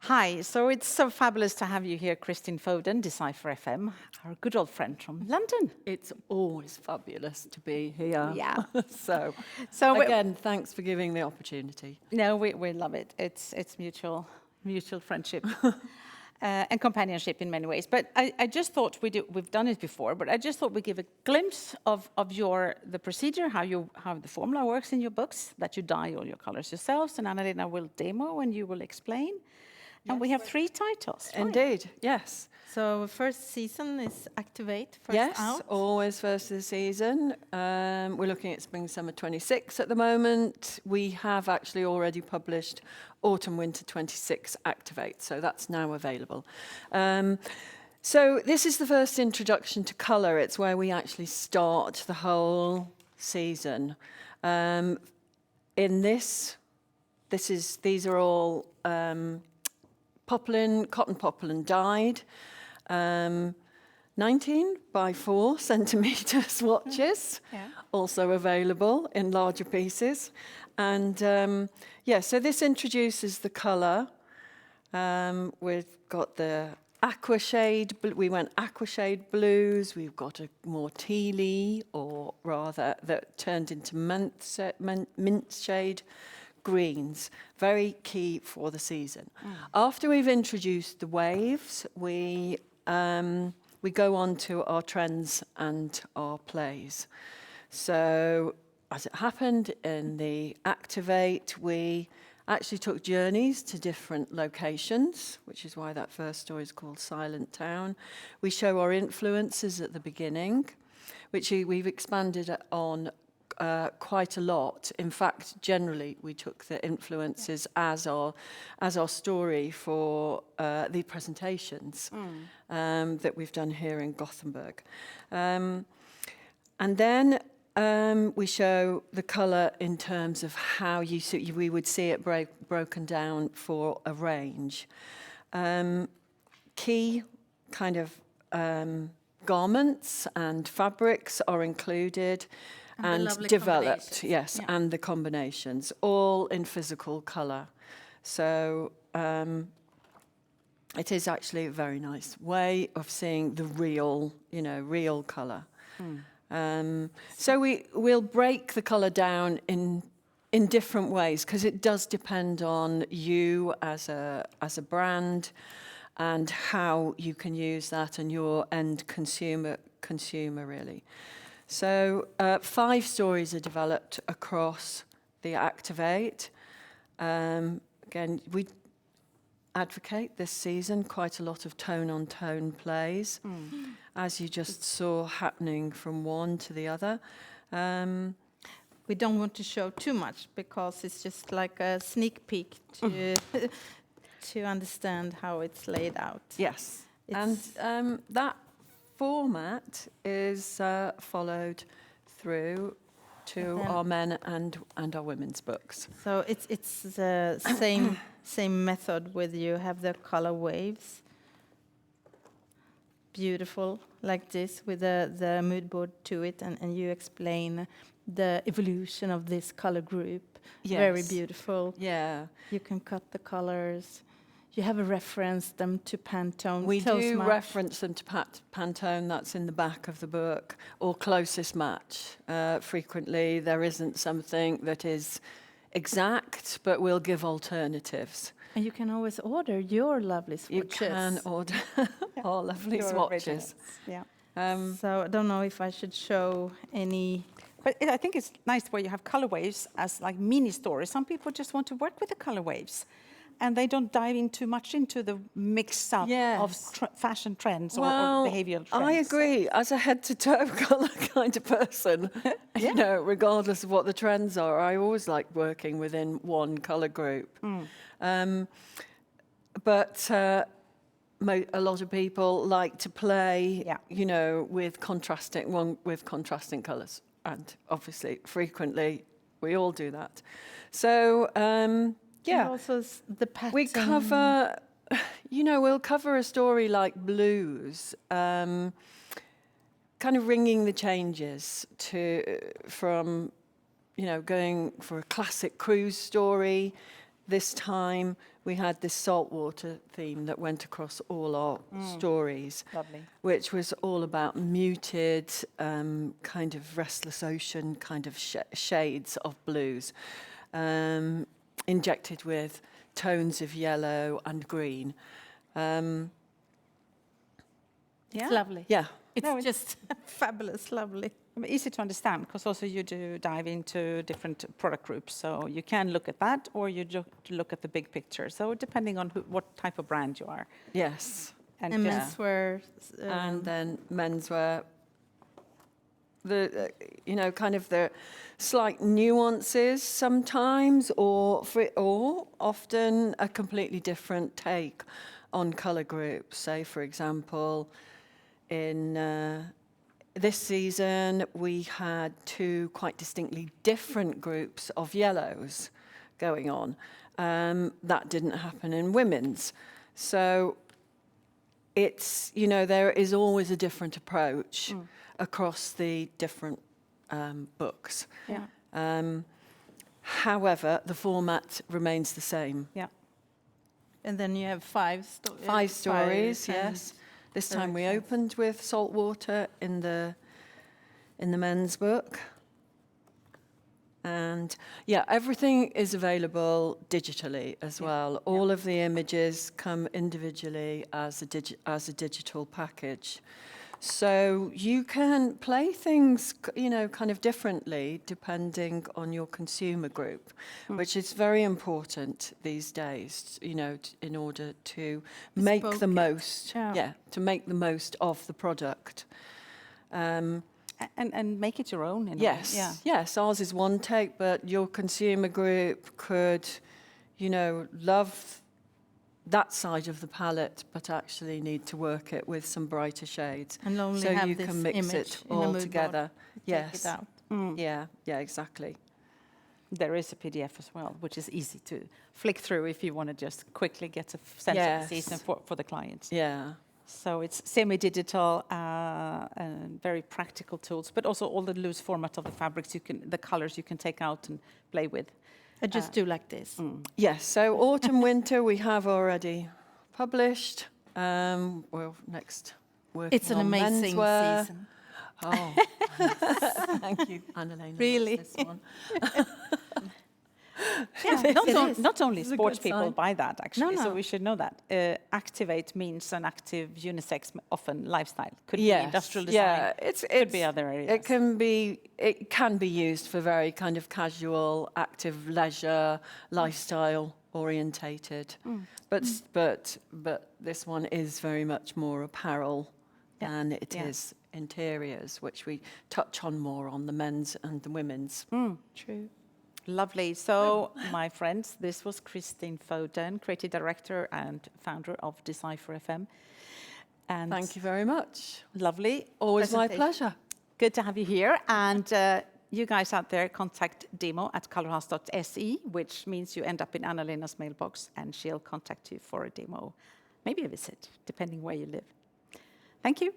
Hi, so it's so fabulous to have you here, Christine Foden, Dcipherfm, our good old friend from London. It's always fabulous to be here. Yeah. So, So again, thanks for giving the opportunity. no, we love it. It's mutual friendship and companionship in many ways. But I just thought we've done it before, but I just thought we'd give a glimpse of the procedure, how the formula works in your books, that you dye all your colors yourselves, and Anna-Lena will demo and you will explain. And we have 3 titles. Right? Indeed, yes. So first season is Activate, first Yes, out. always first of the season. We're looking at Spring Summer 26 at the moment. We have actually already published Autumn Winter 26 Activate, so that's now available. So this is the first introduction to colour. It's where we actually start the whole season. In these are all cotton poplin dyed. 19 by 4 centimetre swatches, also available in larger pieces. And so this introduces the colour. We've got the aqua shade, we went aqua shade blues, we've got a more tealy, or rather that turned into mint shade greens, very key for the season. After we've introduced the waves, we go on to our trends and our plays. So, as it happened in the Activate, we actually took journeys to different locations, which is why that first story is called Silent Town. We show our influences at the beginning, which we've expanded on quite a lot. In fact, generally, we took the influences as our story for the presentations that we've done here in Gothenburg. And then we show the colour in terms of how we would see it broken down for a range. Key kind of garments and fabrics are included. And developed, yes, and the combinations, all in physical colour. So it is actually a very nice way of seeing the real colour. So we'll break the colour down in different ways, because it does depend on you as a brand and how you can use that and your end consumer really. So 5 stories are developed across the Activate. Again, we advocate this season quite a lot of tone-on-tone plays, as you just saw happening from one to the other. We don't want to show too much because it's just like a sneak peek to to understand how it's laid out. Yes, and that format is followed through to our men and our women's books. So it's the same method with you have the color waves. Beautiful, like this, with the mood board to it, and you explain the evolution of this color group. Yes. Very beautiful. Yeah. You can cut the colors. You have a reference them to Pantone. We do reference them to Pantone, that's in the back of the book, or closest match. Frequently there isn't something that is exact, but we'll give alternatives. And you can always order your lovely swatches. You can order our lovely swatches. Yeah. So I don't know if I should show any. But I think it's nice where you have color waves as like mini stories. Some people just want to work with the color waves, and they don't dive in too much into the mix up of fashion trends or behavioral trends. I agree. As a head-to-toe colour kind of person, you know, regardless of what the trends are, I always like working within one colour group. But a lot of people like to play, you know, with contrasting colours, and obviously, frequently, we all do that. So. Yeah, also the pattern. We cover, you know, we'll cover a story like Blues, kind of ringing the changes from, you know, going for a classic cruise story, this time we had this saltwater theme that went across all our stories, Lovely. which was all about muted, kind of restless ocean kind of shades of blues, injected with tones of yellow and green. It's lovely. Yeah. It's just fabulous, lovely. Easy to understand, because also you do dive into different product groups. So you can look at that, or you look at the big picture. So depending on what type of brand you are. Yes. And just- menswear. And then menswear, the kind of the slight nuances sometimes, or often a completely different take on colour groups. Say, for example, in this season we had 2 quite distinctly different groups of yellows going on. That didn't happen in women's. So it's, there is always a different approach across the different books. Yeah. However, the format remains the same. Yeah. And then you have 5 5 stories, and yes. This time we directions. opened with saltwater in the men's book. And yeah, everything is available digitally as well. All of the images come individually as a digital package. So you can play things, kind of differently depending on your consumer group, which is very important these days, in order to make the Bespoke. most, Yeah. to make the most of the product. And make it your own. In Yes, a way. Yeah. yes, ours is one take, but your consumer group could, love that side of the palette, but actually need to work it with some brighter shades. And only so have you this can mix image it in a all mood together. board. Yes. Take it out. Yeah, exactly. There is a PDF as well, which is easy to flick through if you want to just quickly get a sense of the season for the clients. Yeah. So it's semi-digital and very practical tools, but also all the loose format of the fabrics, the colors you can take out and play with. I just do like this. Yes, so autumn, winter we have already published. Next working It's an on amazing menswear. season. Oh, thank you, Annalena. Really? This one. Yeah, not only It's a sports good people sign. buy that, actually, so No. we should know that. Activate means an active unisex, often lifestyle. Could be Yes, industrial design, yeah, could be other areas. It can be used for very kind of casual, active leisure, lifestyle orientated. But this one is very much more apparel than it is interiors, which we touch on more on the men's and the women's. True. Lovely. So, my friends, this was Christine Foden, creative director and founder of Dcipherfm. And Thank you very much. lovely. Always my presentation. pleasure. Good to have you here. And you guys out there, contact demo@colorhouse.se, which means you end up in Annalena's mailbox and she'll contact you for a demo, maybe a visit, depending where you live. Thank you.